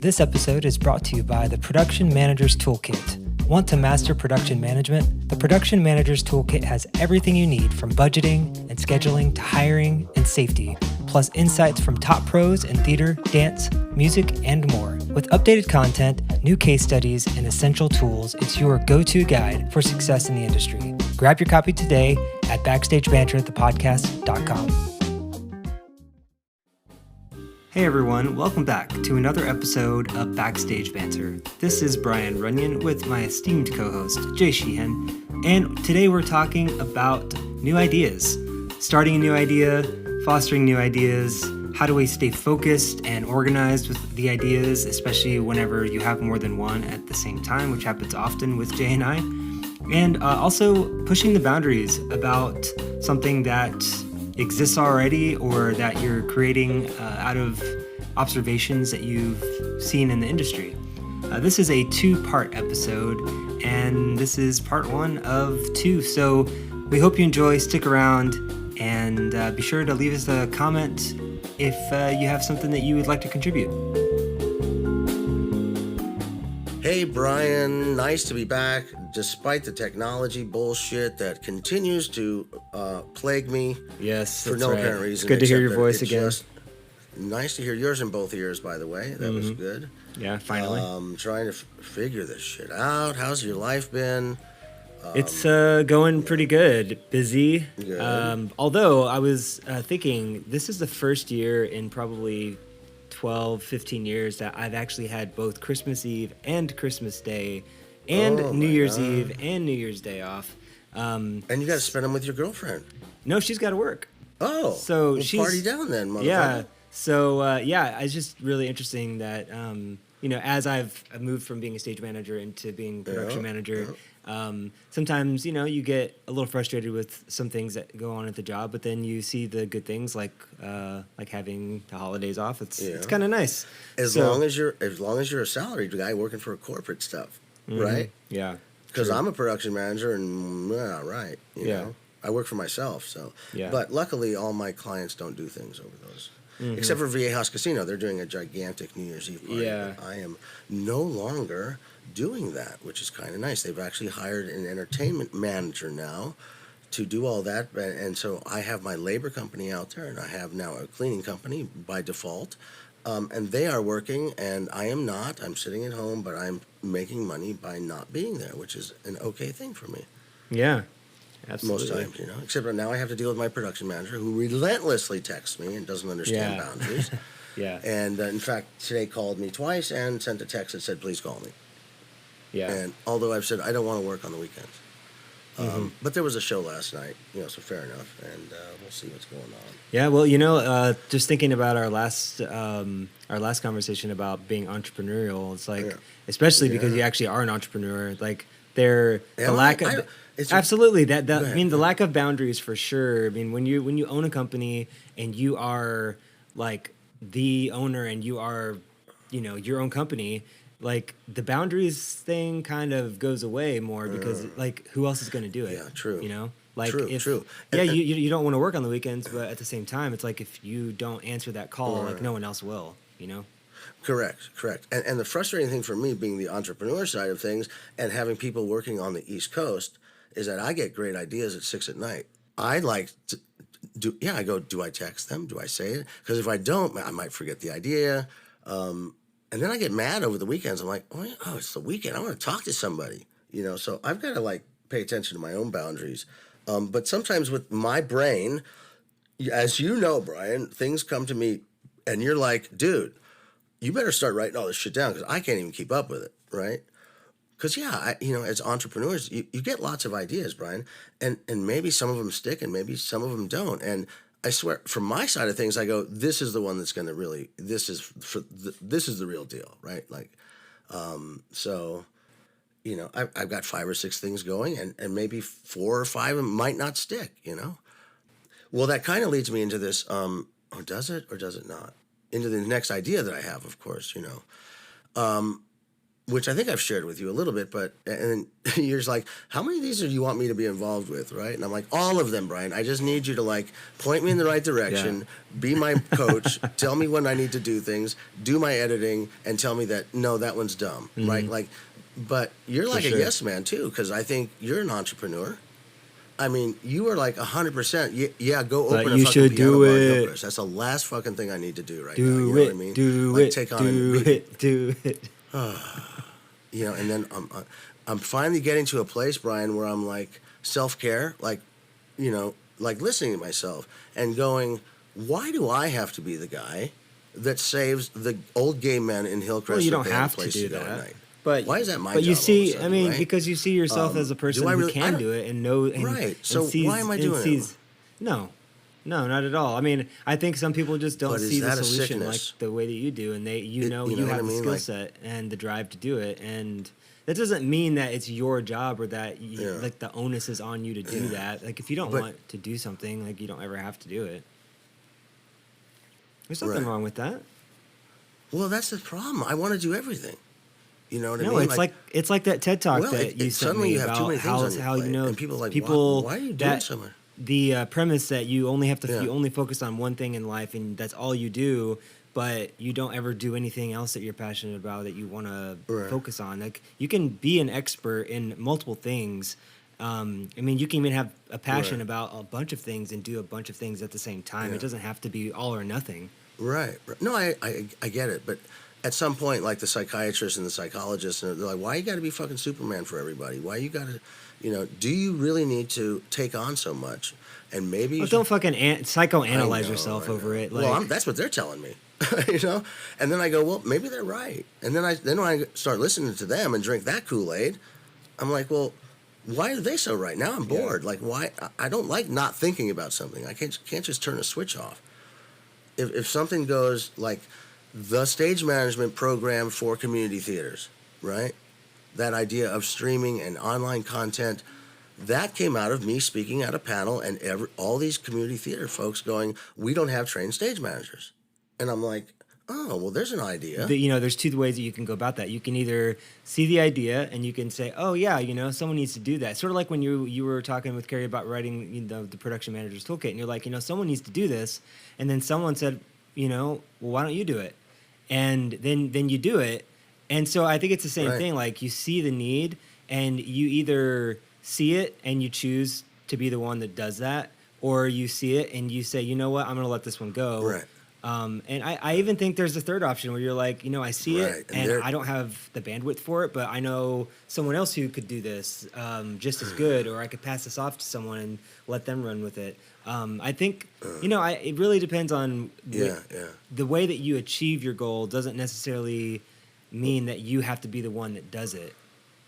This episode is brought to you by the Production Manager's Toolkit. Want to master production management? The Production Manager's Toolkit has everything you need from budgeting and scheduling to hiring and safety, plus insights from top pros in theater, dance, music, and more. With updated content, new case studies, and essential tools, it's your go-to guide for success in the industry. Grab your copy today at BackstageBanterThePodcast.com. Hey everyone, welcome back to another episode of Backstage Banter. This is Bryan Runyon with my esteemed co-host, Jay Sheehan, and today we're talking about new ideas. Starting a new idea, fostering new ideas, how do we stay focused and organized with the ideas, especially whenever you have more than one at the same time, which happens often with Jay and I. And also pushing the boundaries about something that exists already or that you're creating out of observations that you've seen in the industry. This is a two-part episode, and this is part one of two. So we hope you enjoy, stick around, and be sure to leave us a comment if you have something that you would like to contribute. Hey Bryan, nice to be back despite the technology bullshit that continues to plague me. Yes, for no apparent reason. It's good to hear your voice again. Just nice to hear yours in both ears, by the way. That was good. Yeah, finally. Trying to figure this shit out. How's your life been? It's going pretty good. Busy. Good. Although I was thinking this is the first year in probably 12, 15 years that I've actually had both Christmas Eve and Christmas Day and New Year's Eve and New Year's Day off. And you got to spend them with your girlfriend. No, she's got to work. Oh, so well, she's party down then, motherfucker. Yeah. So it's just really interesting that as I've moved from being a stage manager into being production manager. Sometimes, you get a little frustrated with some things that go on at the job, but then you see the good things like having the holidays off. It's kind of nice. As long as you're a salaried guy working for a corporate stuff, right? Yeah. Because I'm a production manager and you know, I work for myself. So, but luckily all my clients don't do things over those. Except for Viejas Casino, they're doing a gigantic New Year's Eve party. Yeah. I am no longer doing that, which is kind of nice. They've actually hired an entertainment manager now to do all that, and so I have my labor company out there, and I have now a cleaning company by default, and they are working, and I am not. I'm sitting at home, but I'm making money by not being there, which is an okay thing for me. Yeah, absolutely. Most times, except for now I have to deal with my production manager who relentlessly texts me and doesn't understand boundaries. Yeah. And in fact, today called me twice and sent a text that said, please call me. Yeah. And although I've said I don't want to work on the weekends, but there was a show last night, so fair enough, and we'll see what's going on. Yeah, well, just thinking about our last conversation about being entrepreneurial, it's like, especially because you actually are an entrepreneur, like the lack of absolutely the lack of boundaries for sure. I mean, when you own a company and you are like the owner and you are, your own company. Like the boundaries thing kind of goes away more because like who else is going to do it? Yeah, true. True. You don't want to work on the weekends, but at the same time, it's like if you don't answer that call, like no one else will. Correct. And the frustrating thing for me, being the entrepreneur side of things and having people working on the East Coast, is that I get great ideas at 6 p.m. I like to do I text them? Do I say it? Because if I don't, I might forget the idea. And then I get mad over the weekends. I'm like, oh, it's the weekend. I want to talk to somebody, So I've got to pay attention to my own boundaries. But sometimes with my brain, as you know, Bryan, things come to me and you're like, dude, you better start writing all this shit down because I can't even keep up with it, right? Because, as entrepreneurs, you get lots of ideas, Bryan, and maybe some of them stick and maybe some of them don't. And I swear, from my side of things, I go, this is the one that's going to really, this is the real deal, right? I've got 5 or 6 things going, and maybe 4 or 5 of them might not stick, Well, that kind of leads me into this, does it or does it not? Into the next idea that I have, of course, which I think I've shared with you a little bit, but and then you're just like, how many of these do you want me to be involved with, right? And I'm like, all of them, Brian. I just need you to like point me in the right direction, be my coach, tell me when I need to do things, do my editing, and tell me that no, that one's dumb, right? Like, but you're like a yes man too, because I think you're an entrepreneur. I mean, you are like 100%. Yeah, go But open a you fucking should piano do bar in it. Hillcrest. That's the last fucking thing I need to do right now. Do You know it. what I mean? Do like it. take on Do it. Do it. You know, and then I'm finally getting to a place, Brian, where I'm like self-care, like, you know, like listening to myself and going, why do I have to be the guy that saves the old gay men in Hillcrest? Well, you don't so they have a place to do go at that. night? But why is that my But job you all of a see, sudden, I mean, right? because you see yourself as a person I who really- I can don't- do it and know. And, Right. and So sees, why am I and doing it? sees, No, not at all. I mean, I think some people just don't But is see the that a solution like sickness? the way that you do, and you know you know what have I the mean? skill Like- set and the drive to do it, and that doesn't mean that it's your job or that Yeah. like the onus is on you to do Yeah. that. Like if you don't But- want to do something, like you don't ever have to do it. There's nothing Right. wrong with that. Well, that's the problem. I want to do everything. You know what I No, mean? it's like that TED talk Well, that you sent suddenly me you have too about many things how on your how you plate, know and people are like, people why are you doing that so much? the premise that you only have to Yeah. you only focus on one thing in life and that's all you do, but you don't ever do anything else that you're passionate about that you want to Right. focus on. Like you can be an expert in multiple things. I mean, you can even have a passion Right. about a bunch of things and do a bunch of things at the same time. Yeah. It doesn't have to be all or nothing. Right. No, I get it, but at some point, like the psychiatrists and the psychologists, and they're like, "Why you got to be fucking Superman for everybody? Why you got to, you know? Do you really need to take on so much?" And maybe you Well, should- don't fucking psychoanalyze I know, yourself I over know. it. Like, Well, that's what they're telling me, you know. And then I go, well, maybe they're right. And then when I start listening to them and drink that Kool-Aid, I'm like, well, why are they so right? Now I'm bored. Like, why? I don't like not thinking about something. I can't just turn a switch off. If something goes like the stage management program for community theaters, right? That idea of streaming and online content, that came out of me speaking at a panel and all these community theater folks going, we don't have trained stage managers. And I'm like, oh, well, there's an idea. There's two ways that you can go about that. You can either see the idea and you can say, oh, yeah, someone needs to do that. Sort of like when you were talking with Carrie about writing the production manager's toolkit, and you're like, someone needs to do this. And then someone said, well, why don't you do it? And then you do it. And so I think it's the same Right. thing. Like you see the need and you either see it and you choose to be the one that does that, or you see it and you say, you know what, I'm going to let this one go. Right. And I even think there's a third option where you're like, I see Right, it and and I don't have the bandwidth for it, but I know someone else who could do this just as good, or I could pass this off to someone and let them run with it. I think, it really depends on the way that you achieve your goal doesn't necessarily mean that you have to be the one that does it.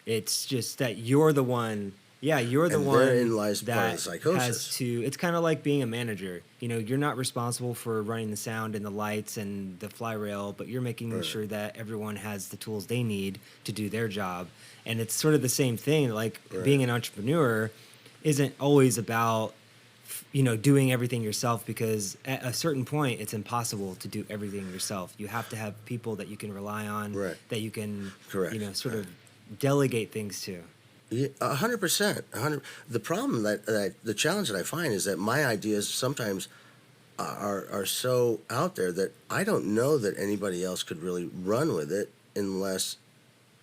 It's just that you're the one. Yeah, you're the And one therein lies part of that the psychosis. has to. It's kind of like being a manager. You're not responsible for running the sound and the lights and the fly rail, but you're making sure that everyone has the tools they need to do their job. And it's sort of the same thing. Like being an entrepreneur isn't always about doing everything yourself, because at a certain point it's impossible to do everything yourself. You have to have people that you can rely on, that you can, sort of delegate things to. Yeah, 100%. The problem that the challenge that I find is that my ideas sometimes are so out there that I don't know that anybody else could really run with it unless,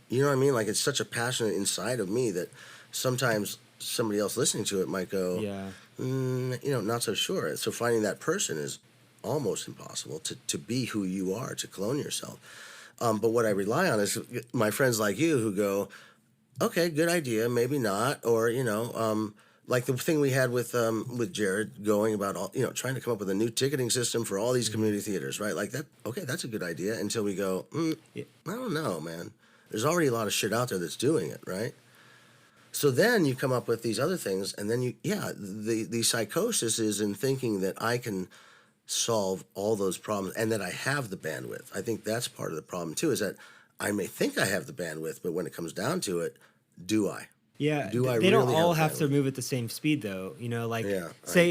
you know what I mean? Like it's such a passion inside of me that sometimes somebody else listening to it might go, not so sure. So finding that person is almost impossible to be who you are, to clone yourself. But what I rely on is my friends like you who go, okay, good idea, maybe not, or like the thing we had with Jared going about all, trying to come up with a new ticketing system for all these community theaters, right? Like that. Okay, that's a good idea until we go, I don't know, man. There's already a lot of shit out there that's doing it, right? So then you come up with these other things, and then the psychosis is in thinking that I can solve all those problems and that I have the bandwidth. I think that's part of the problem too, is that I may think I have the bandwidth, but when it comes down to it, do I? Yeah, Do I they don't really all have have a to bandwidth? move at the same speed, though. Like Yeah. say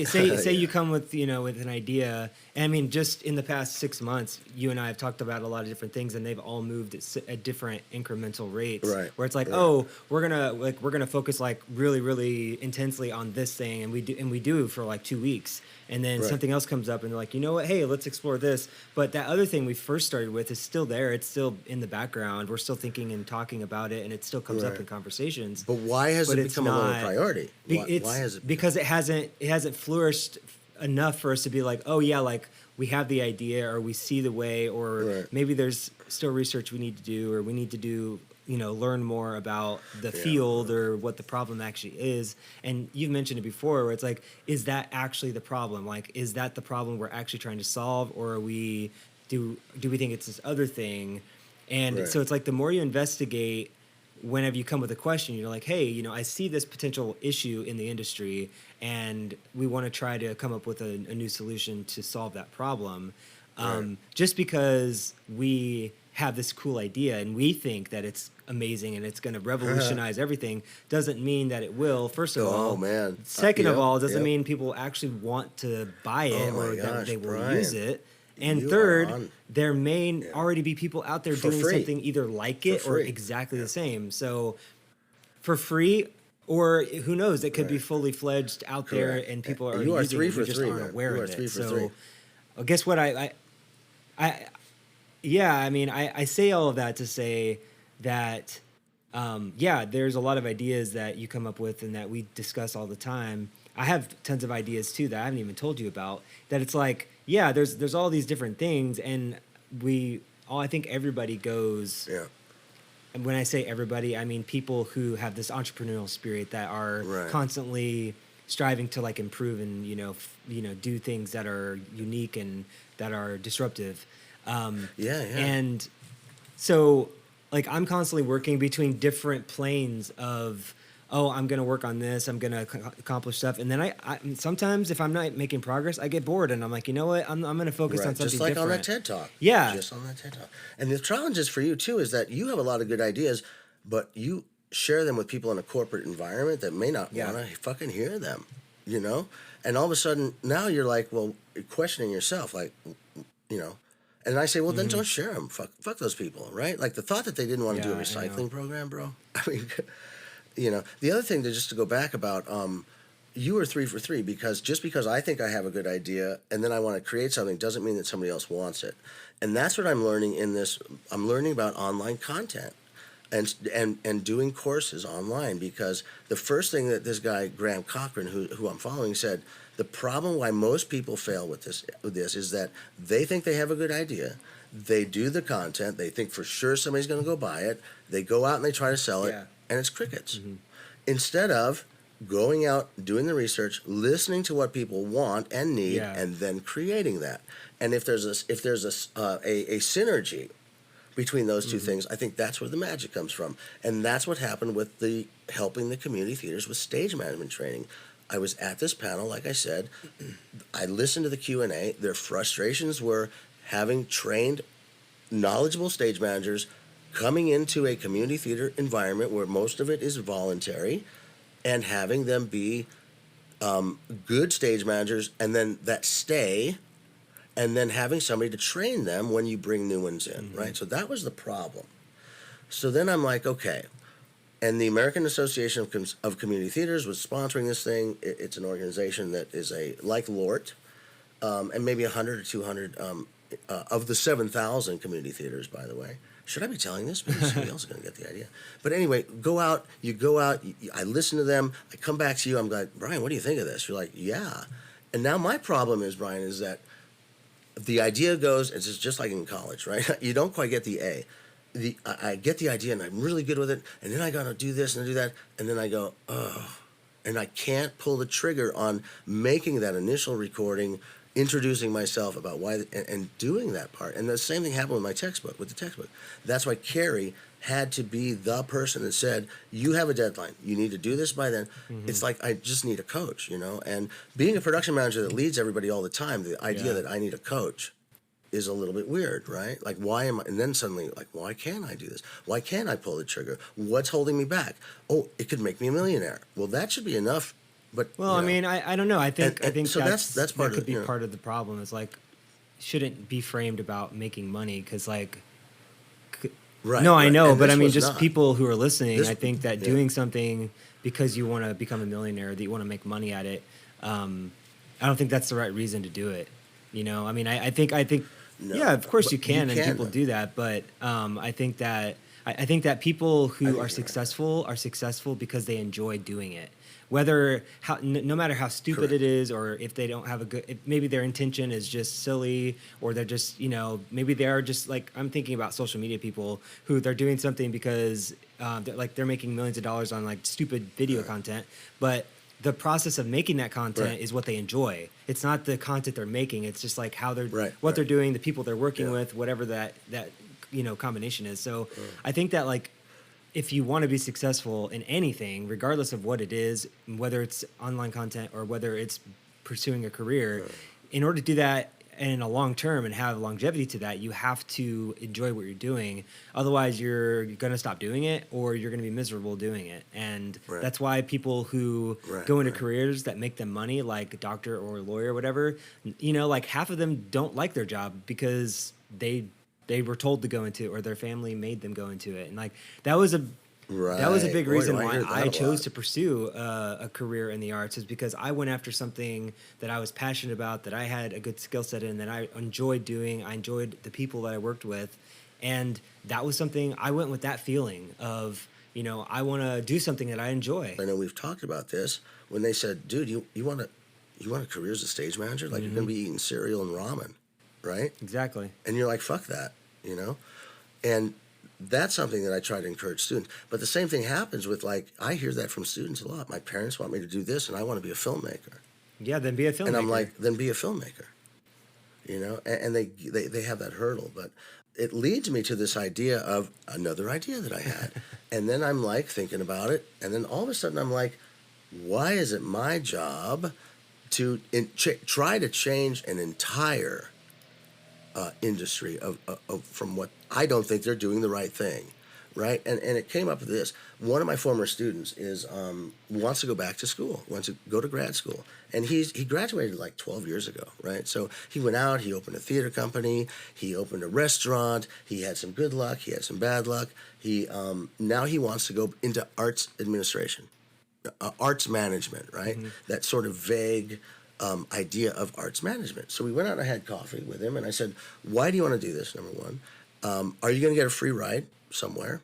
you Yeah. come with with an idea. And I mean, just in the past 6 months, you and I have talked about a lot of different things, and they've all moved at different incremental rates. Right. Where it's like, Right. oh, we're gonna focus like really really intensely on this thing, and we do for like 2 weeks, and then Right. something else comes up, and they're like, you know what, hey, let's explore this. But that other thing we first started with is still there. It's still in the background. We're still thinking and talking about it, and it still comes up Right. in conversations. But why has But it it's become a lower not. priority? Why It's has it? because it hasn't flourished enough for us to be like, oh yeah, like we have the idea, or we see the way, or Right. maybe there's still research we need to do, or we need to do, learn more about the Yeah. field or what the problem actually is. And you've mentioned it before, where it's like, is that actually the problem? Like, is that the problem we're actually trying to solve, or are we do we think it's this other thing? And Right. so it's like the more you investigate, whenever you come with a question, you're like, hey, I see this potential issue in the industry, and we want to try to come up with a new solution to solve that problem. Right. Just because we have this cool idea and we think that it's amazing and it's going to revolutionize everything doesn't mean that it will, first of all. Oh man. Second of Yep, all, doesn't yep. mean people actually want to buy it, Oh my or that gosh, they will Brian. use it. And You are third, on- there may Yeah. already be people out there For doing free. something either like it or free. exactly the same. So for free, or who knows, it could be Right. fully fledged out there, Correct. and people are You are using 3 it. for We just 3, aren't man. aware You of are it. 3 for So 3. guess what? Yeah, I mean, I say all of that to say that, yeah, there's a lot of ideas that you come up with and that we discuss all the time. I have tons of ideas too that I haven't even told you about. That it's like, yeah, there's all these different things, and I think everybody goes. Yeah. And when I say everybody, I mean people who have this entrepreneurial spirit that are Right. constantly striving to like improve and do things that are unique and that are disruptive. Yeah. And so, like, I'm constantly working between different planes of, oh, I'm going to work on this, I'm going to accomplish stuff. And then I sometimes, if I'm not making progress, I get bored and I'm like, you know what? I'm going to focus on Right. something Just like different. on that TED Talk. Yeah. Just on that TED Talk. And the challenge is for you too is that you have a lot of good ideas, but you share them with people in a corporate environment that may not Yeah. want to fucking hear them, And all of a sudden now you're like, well, questioning yourself, like, you know. And I say, well, then don't share them. Fuck those people, right? Like the thought that they didn't want to do a Yeah, I recycling know. program, bro. I mean, the other thing just to go back about, you were 3 for 3 because just because I think I have a good idea and then I want to create something doesn't mean that somebody else wants it. And that's what I'm learning in this. I'm learning about online content and doing courses online because the first thing that this guy, Graham Cochran, who I'm following, said, the problem why most people fail with this is that they think they have a good idea. They do the content. They think for sure somebody's going to go buy it. They go out and they try to sell it, Yeah. and it's crickets. Instead of going out, doing the research, listening to what people want and need, Yeah. and then creating that. And if there's a synergy between those two things, I think that's where the magic comes from. And that's what happened with the helping the community theaters with stage management training. I was at this panel, like I said. I listened to the Q&A. Their frustrations were having trained, knowledgeable stage managers coming into a community theater environment where most of it is voluntary and having them be good stage managers and then that stay and then having somebody to train them when you bring new ones in, right? So that was the problem. So then I'm like, okay. And the American Association of Community Theaters was sponsoring this thing. It's an organization that is like LORT, and maybe 100 or 200 of the 7,000 community theaters, by the way. Should I be telling this? Maybe somebody else is going to get the idea. But anyway, you go out, I listen to them, I come back to you, I'm like, Brian, what do you think of this? You're like, yeah. And now my problem is, Brian, is that the idea goes, it's just like in college, right? You don't quite get the A. I get the idea and I'm really good with it, and then I got to do this and do that, and then I go, oh, and I can't pull the trigger on making that initial recording, introducing myself about why, and doing that part. And the same thing happened with the textbook. That's why Carrie had to be the person that said, you have a deadline. You need to do this by then. It's like, I just need a coach, And being a production manager that leads everybody all the time, the idea that I need a coach is a little bit weird, right? Like, why am I? And then suddenly, like, why can't I do this? Why can't I pull the trigger? What's holding me back? Oh, it could make me a millionaire. Well, that should be enough. But Well, I mean, I don't know. I think so that's part that of could be you know, part of the problem. Is like shouldn't be framed about making money because like right. no, I right. know, And but I this mean, was just not. people who are listening. This, I think that yeah. doing something because you want to become a millionaire, that you want to make money at it. I don't think that's the right reason to do it. You know, I mean, I think, No, yeah, of course but you can, and people though. do that, but I think that I think that people I who think are you're successful because they enjoy doing it. Whether no matter how stupid Correct. it is, or if they don't have a good, if maybe their intention is just silly, or they're just maybe they are just like I'm thinking about social media people who they're doing something because they're making millions of dollars on like stupid video content, but the process of making that content Right. is what they enjoy. It's not the content they're making. It's just like how they're Right, what right. they're doing, the people they're working Yeah. with, whatever that combination is. So I think that like if you want to be successful in anything, regardless of what it is, whether it's online content or whether it's pursuing a career, in order to do that in a long term and have longevity to that, you have to enjoy what you're doing. Otherwise, you're going to stop doing it or you're going to be miserable doing it. And Right. that's why people who Right, go into right. careers that make them money, like a doctor or a lawyer or whatever, like half of them don't like their job because they were told to go into it or their family made them go into it. And like that was a Right. big Boy, reason do I why hear that I a chose lot. to pursue a career in the arts, is because I went after something that I was passionate about, that I had a good skill set in, that I enjoyed doing. I enjoyed the people that I worked with. And that was something I went with, that feeling of, I want to do something that I enjoy. I know we've talked about this when they said, "Dude, you want a career as a stage manager? Like you're going to be eating cereal and ramen, right?" Exactly. And you're like, "Fuck that," And that's something that I try to encourage students. But the same thing happens with I hear that from students a lot. My parents want me to do this, and I want to be a filmmaker. Yeah, then be a filmmaker. And I'm like, then be a filmmaker. And they have that hurdle, but it leads me to this idea of another idea that I had. And then I'm like thinking about it, and then all of a sudden I'm like, why is it my job to try to change an entire industry of from what I don't think they're doing the right thing, right? And it came up with this. One of my former students wants to go back to school, wants to go to grad school, and he graduated like 12 years ago, right? So he went out, he opened a theater company, he opened a restaurant, he had some good luck, he had some bad luck. Now he wants to go into arts administration, arts management, right? That sort of vague idea of arts management. So we went out and I had coffee with him, and I said, "Why do you want to do this? Number one, are you going to get a free ride somewhere?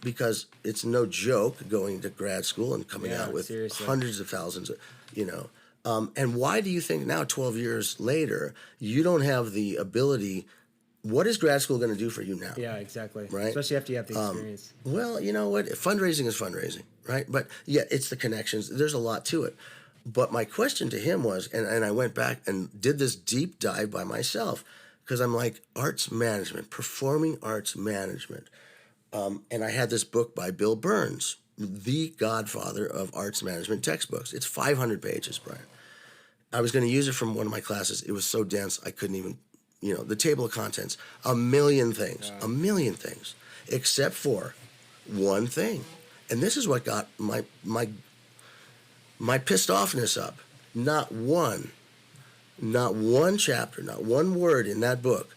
Because it's no joke going to grad school and coming Yeah, out with seriously. hundreds of thousands, and why do you think now, 12 years later, you don't have the ability? What is grad school going to do for you now? Yeah, exactly. Right. Especially after you have the experience. Well, you know what? Fundraising is fundraising, right? But yeah, it's the connections. There's a lot to it. But my question to him was, and I went back and did this deep dive by myself, because I'm like, arts management, performing arts management. And I had this book by Bill Burns, the godfather of arts management textbooks. It's 500 pages, Brian. I was going to use it from one of my classes. It was so dense, I couldn't even, the table of contents, a million things, except for one thing. And this is what got my pissed offness up. Not one chapter, not one word in that book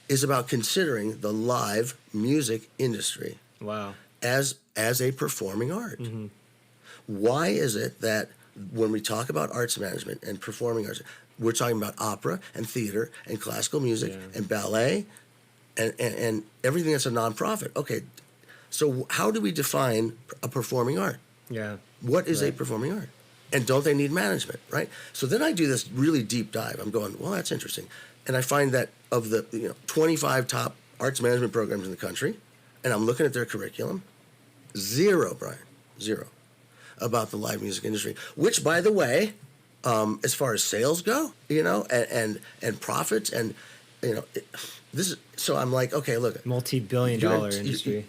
is about considering the live music industry Wow. as a performing art. Why is it that when we talk about arts management and performing arts, we're talking about opera and theater and classical music and ballet and everything that's a nonprofit? Okay, so how do we define a performing art? Yeah. What is a performing art? And don't they need management, right? So then I do this really deep dive. I'm going, well, that's interesting. And I find that of the 25 top arts management programs in the country, and I'm looking at their curriculum, zero, Brian, zero, about the live music industry, which, by the way, as far as sales go, and profits, and this is, so I'm like, okay, look, Multi-billion-dollar industry.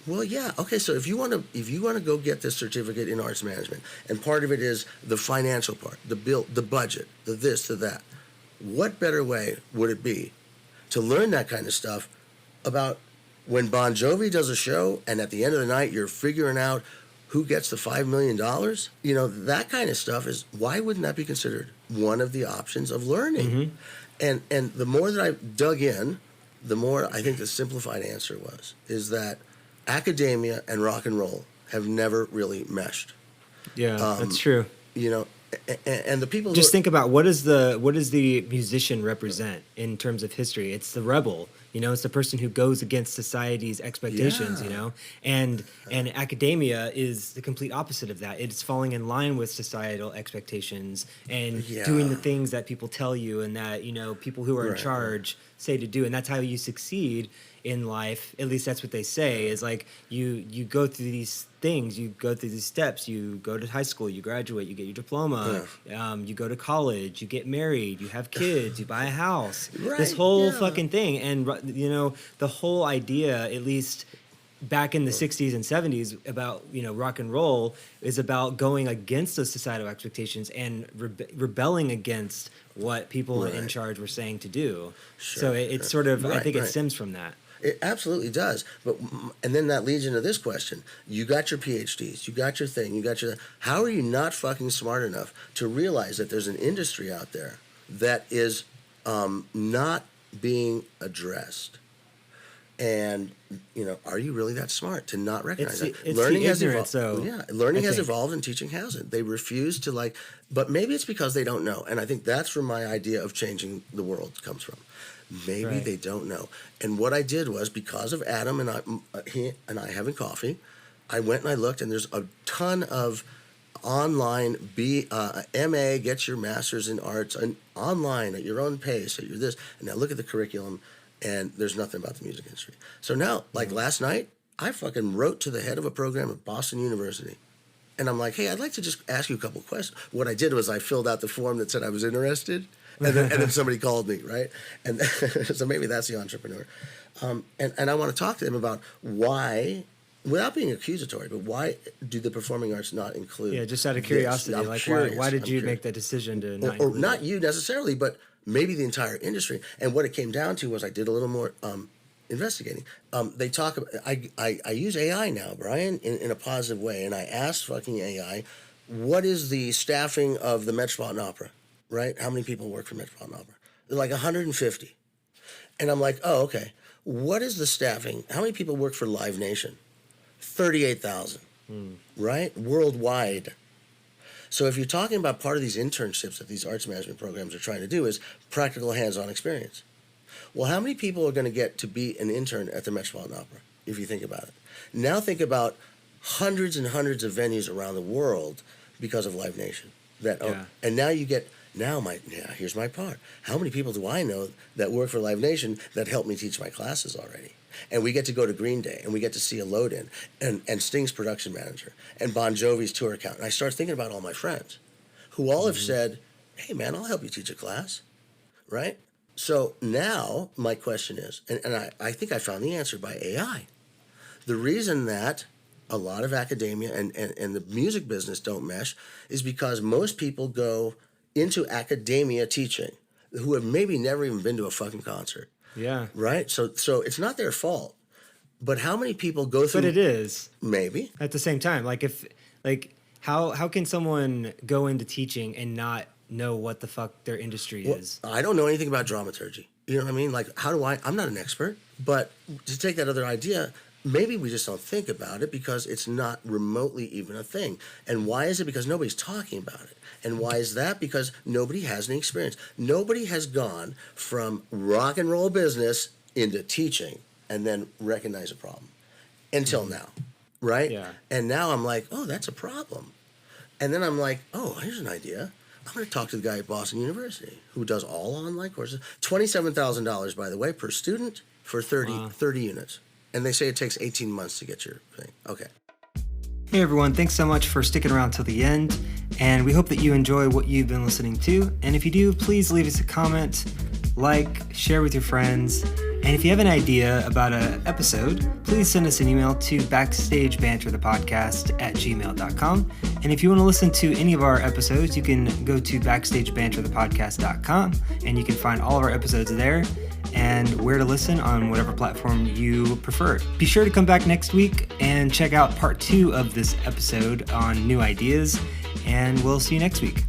well, yeah. Okay, so if you want to go get this certificate in arts management, and part of it is the financial part, the bill, the budget, the this, the that, what better way would it be to learn that kind of stuff about when Bon Jovi does a show and at the end of the night you're figuring out who gets the $5 million, that kind of stuff why wouldn't that be considered one of the options of learning? And the more that I dug in, the more I think the simplified answer is that academia and rock and roll have never really meshed. Yeah, that's true. And the people just think about what does the musician represent in terms of history? It's the rebel. It's the person who goes against society's expectations. And academia is the complete opposite of that. It's falling in line with societal expectations and doing the things that people tell you and that people who are in charge say to do, and that's how you succeed in life. At least that's what they say, is like you go through these things, you go through these steps, you go to high school, you graduate, you get your diploma, you go to college, you get married, you have kids, you buy a house, this whole fucking thing. And the whole idea, at least back in the 60s and 70s, about rock and roll is about going against those societal expectations and rebelling against what people in charge were saying to do. So it's sort of, I think it stems from that. It absolutely does. And then that leads into this question. You got your PhDs, you got your thing, how are you not fucking smart enough to realize that there's an industry out there that is not being addressed? And, are you really that smart to not recognize that? Learning has evolved. Learning has evolved and teaching hasn't. They refuse to but maybe it's because they don't know. And I think that's where my idea of changing the world comes from. Maybe they don't know. And what I did was, because of Adam and I having coffee, I went and I looked, and there's a ton of online MA, get your master's in arts, and online at your own pace, at your this. And now look at the curriculum, and there's nothing about the music industry. So now, last night, I fucking wrote to the head of a program at Boston University. And I'm like, hey, I'd like to just ask you a couple questions. What I did was I filled out the form that said I was interested. And then somebody called me, right? And so maybe that's the entrepreneur. And I want to talk to them about why, without being accusatory, but why do the performing arts not include? Yeah, just out of curiosity, why did you make that decision to not include? Or not you necessarily, but maybe the entire industry. And what it came down to was I did a little more investigating. They talk about, I use AI now, Brian, in a positive way, and I asked fucking AI, what is the staffing of the Metropolitan Opera? Right? How many people work for Metropolitan Opera? They're like 150. And I'm like, oh, okay. What is the staffing? How many people work for Live Nation? 38,000. Right? Worldwide. So if you're talking about part of these internships that these arts management programs are trying to do is practical hands-on experience. Well, how many people are going to get to be an intern at the Metropolitan Opera, if you think about it? Now think about hundreds and hundreds of venues around the world because of Live Nation. And now you get... here's my part. How many people do I know that work for Live Nation that help me teach my classes already? And we get to go to Green Day, and we get to see a load-in, and Sting's production manager, and Bon Jovi's tour account. And I start thinking about all my friends who all have said, hey, man, I'll help you teach a class, right? So now my question is, and I think I found the answer by AI. The reason that a lot of academia and the music business don't mesh is because most people go into academia teaching who have maybe never even been to a fucking concert. Yeah. Right? So it's not their fault. But how many people go through... But it is. Maybe. At the same time. How can someone go into teaching and not know what the fuck their industry is? I don't know anything about dramaturgy. You know what I mean? How do I'm not an expert. But to take that other idea... Maybe we just don't think about it because it's not remotely even a thing. And why is it? Because nobody's talking about it. And why is that? Because nobody has any experience. Nobody has gone from rock and roll business into teaching and then recognize a problem until now, right? Yeah. And now I'm like, oh, that's a problem. And then I'm like, oh, here's an idea. I'm going to talk to the guy at Boston University who does all online courses. $27,000, by the way, per student for 30 units. And they say it takes 18 months to get your thing. Okay. Hey everyone, thanks so much for sticking around till the end. And we hope that you enjoy what you've been listening to. And if you do, please leave us a comment. like, share with your friends. And if you have an idea about an episode, please send us an email to backstagebanterthepodcast@gmail.com. And if you want to listen to any of our episodes, you can go to backstagebanterthepodcast.com and you can find all of our episodes there and where to listen on whatever platform you prefer. Be sure to come back next week and check out part 2 of this episode on new ideas, and we'll see you next week.